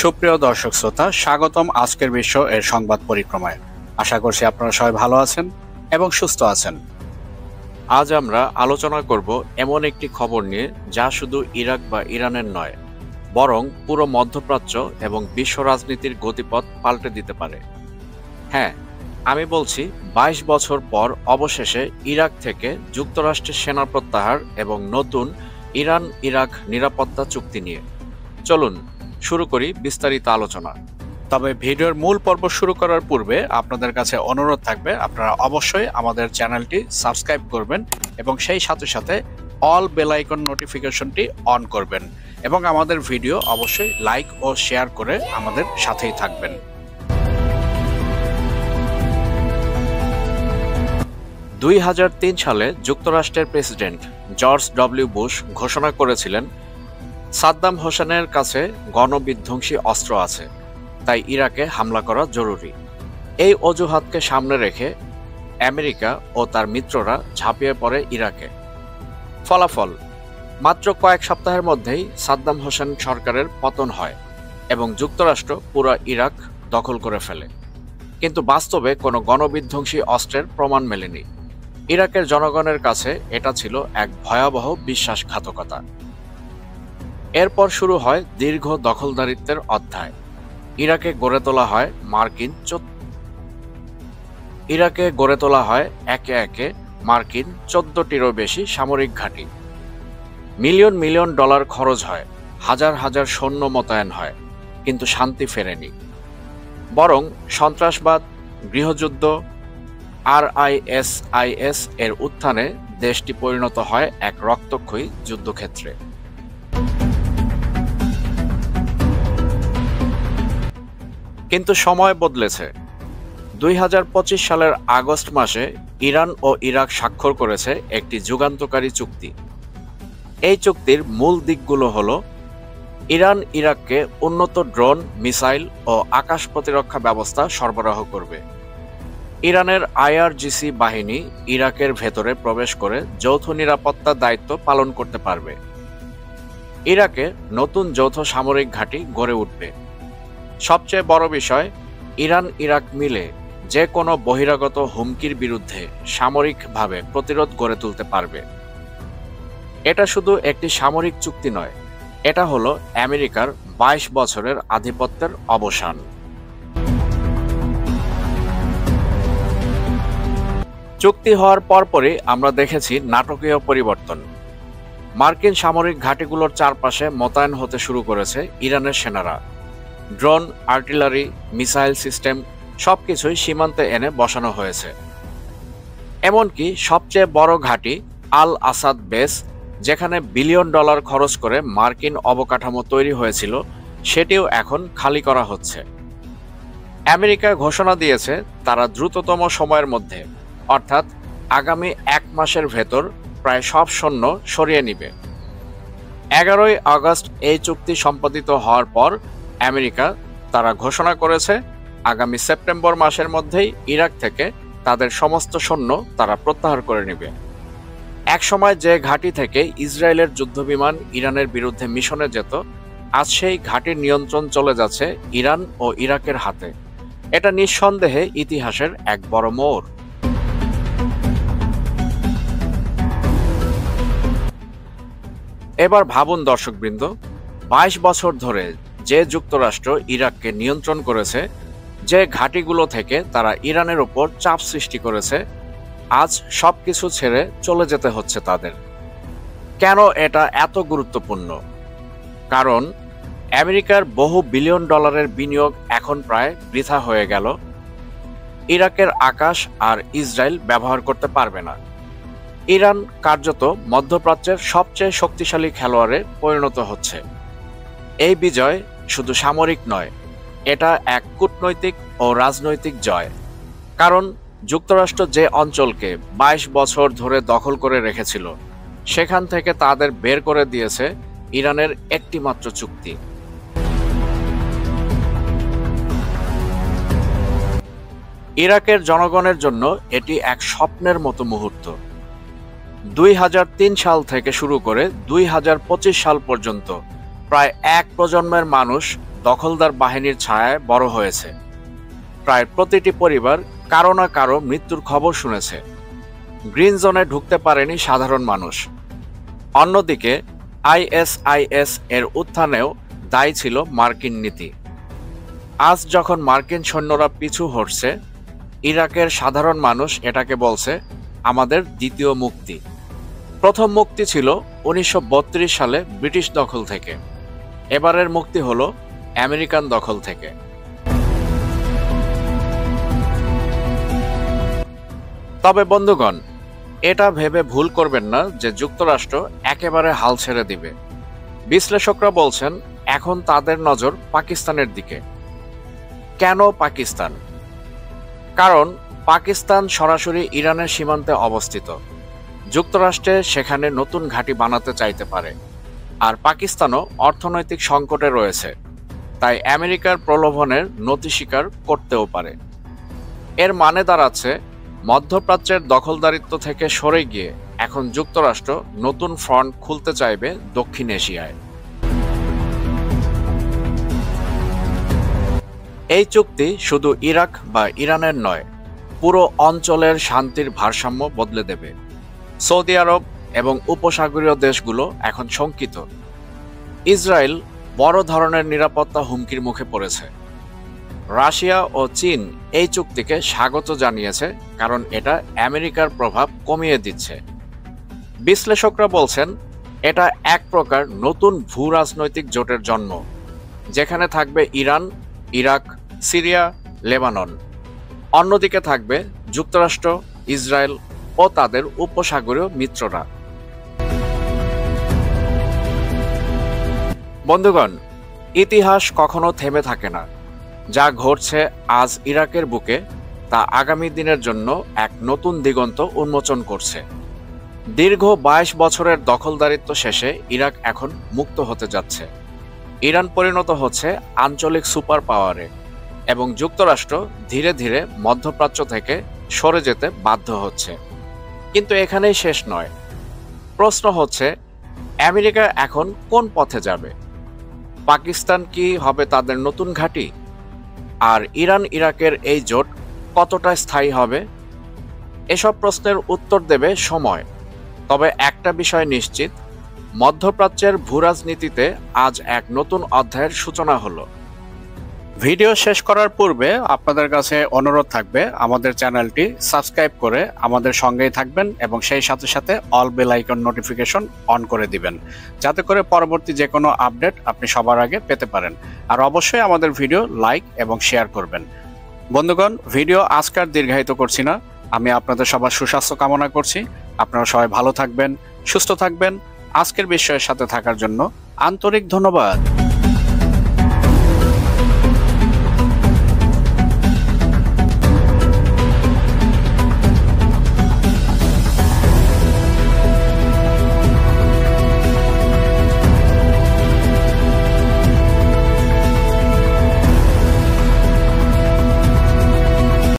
সুপ্রিয় দর্শক শ্রোতা, স্বাগতম আজকের বিশ্ব এর সংবাদ পরিক্রমায়। আশা করছি আপনারা সবাই ভালো আছেন এবং সুস্থ আছেন। আজ আমরা আলোচনা করব এমন একটি খবর নিয়ে যা শুধু ইরাক বা ইরানের নয়, বরং পুরো মধ্যপ্রাচ্য এবং বিশ্ব রাজনীতির গতিপথ পাল্টে দিতে পারে। হ্যাঁ, আমি বলছি 22 বছর পর অবশেষে ইরাক থেকে যুক্তরাষ্ট্রের সেনা প্রত্যাহার এবং নতুন ইরান ইরাক নিরাপত্তা চুক্তি নিয়ে। চলুন শুরু করি বিস্তারিত আলোচনা। তবে ভিডিওর মূল পর্ব শুরু করার পূর্বে আপনাদের কাছে অনুরোধ থাকবে, আপনারা অবশ্যই আমাদের চ্যানেলটি সাবস্ক্রাইব করবেন এবং সেই সাথে সাথে অল বেল আইকন নোটিফিকেশনটি অন করবেন এবং আমাদের ভিডিও অবশ্যই লাইক ও শেয়ার করে আমাদের সাথেই থাকবেন। 2003 সালে যুক্তরাষ্ট্রের প্রেসিডেন্ট জর্জ ডব্লিউ বুশ ঘোষণা করেছিলেন, সাদ্দাম হোসেনের কাছে গণবিধ্বংসী অস্ত্র আছে, তাই ইরাকে হামলা করা জরুরি। এই অজুহাতকে সামনে রেখে আমেরিকা ও তার মিত্ররা ঝাঁপিয়ে পড়ে ইরাকে। ফলাফল, মাত্র কয়েক সপ্তাহের মধ্যেই সাদ্দাম হোসেন সরকারের পতন হয় এবং যুক্তরাষ্ট্র পুরো ইরাক দখল করে ফেলে। কিন্তু বাস্তবে কোনো গণবিধ্বংসী অস্ত্রের প্রমাণ মেলেনি। ইরাকের জনগণের কাছে এটা ছিল এক ভয়াবহ বিশ্বাসঘাতকতা। এরপর শুরু হয় দীর্ঘ দখলদারিত্বের অধ্যায়। ইরাকে গড়ে তোলা হয় একে একে মার্কিন 14টিরও বেশি সামরিক ঘাঁটি। মিলিয়ন মিলিয়ন ডলার খরচ হয়, হাজার হাজার সৈন্য মোতায়েন হয়, কিন্তু শান্তি ফেরেনি। বরং সন্ত্রাসবাদ, গৃহযুদ্ধ, আইএস এর উত্থানে দেশটি পরিণত হয় এক রক্তক্ষয়ী যুদ্ধক্ষেত্রে। কিন্তু সময় বদলেছে। 2025 সালের আগস্ট মাসে ইরান ও ইরাক স্বাক্ষর করেছে একটি যুগান্তকারী চুক্তি। এই চুক্তির মূল দিকগুলো হলো, ইরান ইরাককে উন্নত ড্রোন, মিসাইল ও আকাশ প্রতিরক্ষা ব্যবস্থা সরবরাহ করবে। ইরানের IRGC বাহিনী ইরাকের ভেতরে প্রবেশ করে যৌথ নিরাপত্তার দায়িত্ব পালন করতে পারবে। ইরাকে নতুন যৌথ সামরিক ঘাঁটি গড়ে উঠবে। সবচেয়ে বড় বিষয়, ইরান ইরাক মিলে যে কোনো বহিরাগত হুমকির বিরুদ্ধে সামরিকভাবে প্রতিরোধ গড়ে তুলতে পারবে। এটা শুধু একটি সামরিক চুক্তি নয়, এটা হলো আমেরিকার 22 বছরের আধিপত্যের অবসান। চুক্তি হওয়ার পরপরই আমরা দেখেছি নাটকীয় পরিবর্তন। মার্কিন সামরিক ঘাঁটিগুলোর চারপাশে মোতায়েন হতে শুরু করেছে ইরানের সেনারা। ড্রোন, আর্টিলারি, মিসাইল সিস্টেম সবকিছুই সীমান্তে এনে বসানো হয়েছে। এমনকি সবচেয়ে বড় ঘাঁটি আল আসাদ বেস, যেখানে বিলিয়ন ডলার খরচ করে মার্কিন অবকাঠামো তৈরি হয়েছিল, সেটিও এখন খালি করা হচ্ছে। আমেরিকা ঘোষণা দিয়েছে তারা দ্রুততম সময়ের মধ্যে, অর্থাৎ আগামী 1 মাসের ভেতর প্রায় সব সৈন্য সরিয়ে নিবে। 11ই আগস্ট এই চুক্তি সম্পাদিত হওয়ার পর তারা ঘোষণা করেছে আগামী সেপ্টেম্বর মাসের মধ্যেই ইরাক থেকে তাদের সমস্ত সৈন্য তারা প্রত্যাহার করে নেবে। একসময় যে ঘাঁটি থেকে ইসরায়েলের যুদ্ধবিমান ইরানের বিরুদ্ধে মিশনে যেত, আজ সেই ঘাঁটির নিয়ন্ত্রণ চলে যাচ্ছে ইরান ও ইরাকের হাতে। এটা নিঃসন্দেহে ইতিহাসের এক বড় মোড়। এবার ভাবুন দর্শকবৃন্দ, 22 বছর ধরে যে যুক্তরাষ্ট্র ইরাককে নিয়ন্ত্রণ করেছে, যে ঘাঁটিগুলো থেকে তারা ইরানের উপর চাপ সৃষ্টি করেছে, আজ সবকিছু ছেড়ে চলে যেতে হচ্ছে তাদের। কেন এটা এত গুরুত্বপূর্ণ? কারণ আমেরিকার বহু বিলিয়ন ডলারের বিনিয়োগ এখন প্রায় বৃথা হয়ে গেল। ইরাকের আকাশ আর ইসরায়েল ব্যবহার করতে পারবে না। ইরান কার্যত মধ্যপ্রাচ্যের সবচেয়ে শক্তিশালী খেলোয়াড়ে পরিণত হচ্ছে। এই বিজয় শুধু সামরিক নয়, এটা এক কূটনৈতিক ও রাজনৈতিক জয়। কারণ যুক্তরাষ্ট্র যে অঞ্চলকে 22 বছর ধরে দখল করে রেখেছিল, সেখান থেকে তাদের বের করে দিয়েছে ইরানের একটি মাত্র চুক্তি। ইরাকের জনগণের জন্য এটি এক স্বপ্নের মতো মুহূর্ত। 2003 সাল থেকে শুরু করে 2025 সাল পর্যন্ত প্রায় এক প্রজন্মের মানুষ দখলদার বাহিনীর ছায়ায় বড় হয়েছে। প্রায় প্রতিটি পরিবার কারো না কারো মৃত্যুর খবর শুনেছে। গ্রিন জোনে ঢুকতে পারেনি সাধারণ মানুষ। অন্যদিকে আইএসআইএস এর উত্থানেও দায়ী ছিল মার্কিন নীতি। আজ যখন মার্কিন সৈন্যরা পিছু হটছে, ইরাকের সাধারণ মানুষ এটাকে বলছে আমাদের দ্বিতীয় মুক্তি। প্রথম মুক্তি ছিল 1932 সালে ব্রিটিশ দখল থেকে। এবারের মুক্তি হলো আমেরিকান দখল থেকে। তবে বন্ধুগণ, এটা ভেবে ভুল করবেন না যে যুক্তরাষ্ট্র একেবারে হাল ছেড়ে দিবে। বিশ্লেষকরা বলছেন এখন তাদের নজর পাকিস্তানের দিকে। কেন পাকিস্তান? কারণ পাকিস্তান সরাসরি ইরানের সীমান্তে অবস্থিত। যুক্তরাষ্ট্রে সেখানে নতুন ঘাঁটি বানাতে চাইতে পারে, আর পাকিস্তানও অর্থনৈতিক সংকটে রয়েছে, তাই আমেরিকার প্রলোভনের নতি স্বীকার করতেও পারে। এর মানে দাঁড়াচ্ছে মধ্যপ্রাচ্যের দখলদারিত্ব থেকে সরে গিয়ে এখন যুক্তরাষ্ট্র নতুন ফ্রন্ট খুলতে চাইবে দক্ষিণ এশিয়ায়। এই চুক্তি শুধু ইরাক বা ইরানের নয়, পুরো অঞ্চলের শান্তির ভারসাম্য বদলে দেবে। সৌদি আরব এবং উপসাগরীয় দেশগুলো এখন শঙ্কিত। ইসরায়েল বড় ধরনের নিরাপত্তা হুমকির মুখে পড়েছে। রাশিয়া ও চীন এই চুক্তিকে স্বাগত জানিয়েছে, কারণ এটা আমেরিকার প্রভাব কমিয়ে দিচ্ছে। বিশ্লেষকরা বলছেন এটা এক প্রকার নতুন ভূরাজনৈতিক জোটের জন্ম, যেখানে থাকবে ইরান, ইরাক, সিরিয়া, লেবানন। অন্যদিকে থাকবে যুক্তরাষ্ট্র, ইসরায়েল ও তাদের উপসাগরীয় মিত্ররা। বন্ধুগণ, ইতিহাস কখনো থেমে থাকে না। যা ঘটছে আজ ইরাকের বুকে, তা আগামী দিনের জন্য এক নতুন দিগন্ত উন্মোচন করছে। দীর্ঘ 22 বছরের দখলদারিত্ব শেষে ইরাক এখন মুক্ত হতে যাচ্ছে। ইরান পরিণত হচ্ছে আঞ্চলিক সুপার পাওয়ারে, এবং যুক্তরাষ্ট্র ধীরে ধীরে মধ্যপ্রাচ্য থেকে সরে যেতে বাধ্য হচ্ছে। কিন্তু এখানেই শেষ নয়। প্রশ্ন হচ্ছে, আমেরিকা এখন কোন পথে যাবে? পাকিস্তান কি হবে তাদের নতুন ঘাঁটি? আর ইরান ইরাকের এই জোট কতটা স্থায়ী হবে? এসব প্রশ্নের উত্তর দেবে সময়। তবে একটা বিষয় নিশ্চিত, মধ্যপ্রাচ্যের ভূরাজনীতিতে আজ এক নতুন অধ্যায়ের সূচনা হলো। ভিডিও শেষ করার পূর্বে আপনাদের কাছে অনুরোধ থাকবে আমাদের চ্যানেলটি সাবস্ক্রাইব করে আমাদের সঙ্গেই থাকবেন, এবং সেই সাথে সাথে all bell icon notification on করে দিবেন, যাতে করে পরবর্তী যে কোনো আপডেট আপনি সবার আগে পেতে পারেন। আর অবশ্যই আমাদের ভিডিও লাইক এবং শেয়ার করবেন। বন্ধুগণ, ভিডিও আজকার দীর্ঘায়িত করছি না। আমি আপনাদের সবার সুস্বাস্থ্য কামনা করছি। আপনারা সবাই ভালো থাকবেন, সুস্থ থাকবেন। আজকের বিষয়ের সাথে থাকার জন্য আন্তরিক ধন্যবাদ।